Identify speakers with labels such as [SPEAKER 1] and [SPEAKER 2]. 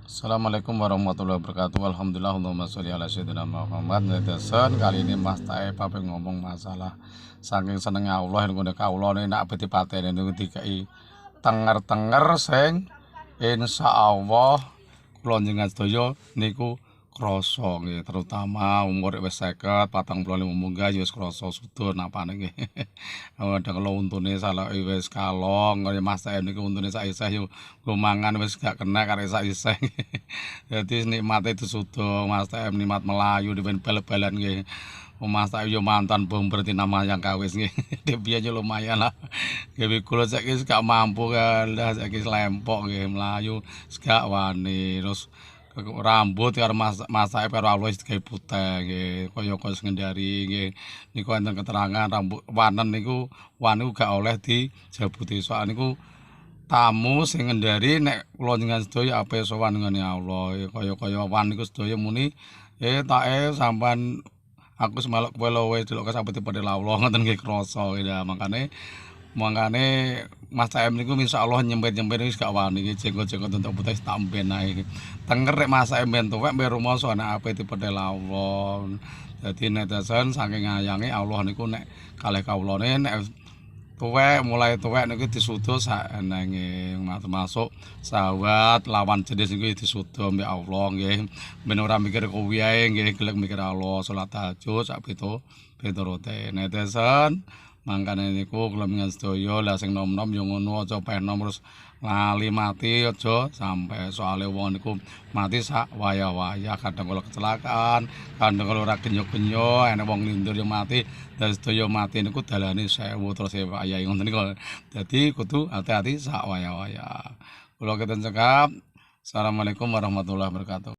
[SPEAKER 1] Assalamualaikum warahmatullahi wabarakatuh. Alhamdulillah, Allahumma sholli ala sayyidina Muhammad. Netizen, kali ini Mas Tae pape ngomong masalah saking senengnya Allah ngono kawula nek peti patene niku dikai tenger-tenger sing insyaallah kula njenengan sedaya niku krasa nggih, terutama umur wis 50, 45 munggah ya wis krasa sudun napane nggih. Kadang kala untune salake wis kalong, kaya Mas Tae niku untune sak isih yo lumangan wis gak kena karo sak isih. Dadi nikmate disudung Mas Tae nikmat melayu dipen bal-balan nggih. Mas Tae yo mantan bomber Tina yang kawis nggih. Biyen yo lumayan lah. Nggih kula saiki wis gak mampu kan, saiki lempok nggih melayu wis gak wani. Terus rambut karo Mas Tae karo Allah wis digawe putih nggih, kaya ngendari nggih. Niku enten keterangan rambut wanen niku gak oleh dijabuti. Soal niku tamu sing ngendari nek kula njenengan sedaya ape sowan ngene Allah. Kaya wan niku sedaya muni tae sampean aku semaluk kowe luwe delok sampe dipede Allah ngoten nggih krasa. Ya mangkane Mas CM niku insyaallah nyempet-nyempet wis gak wani iki jenggot-jenggot entuk putih tak mben ae. Tenger rek Mas CM ben tuwek mbe rumoso nek ape dipede Allah. Dadi netizen saking ngayangi Allah niku nek kalih kawulane nek tuwek mulai tuwek niku disuda saenenge termasuk sahabat lawan jenis niku disuda mbek Allah nggih. Ben ora mikir kuwi ae nggih gelem mikir Allah, salat tahajud sak piturute netizen. Mangkane niku kula mingan sedaya lah sing nom-nom yo ngono aja penom terus lali mati aja sampai soalé wong niku mati sak waya-waya kadang kala kecelakaan, kadang kala ora genyo-genyo, enek wong lindur yo mati, dan sedaya mati niku dalane 1000 terus wayahe ngoten niku. Dadi kudu hati-hati sak waya-waya. Kula keten cekap. Assalamualaikum warahmatullahi wabarakatuh.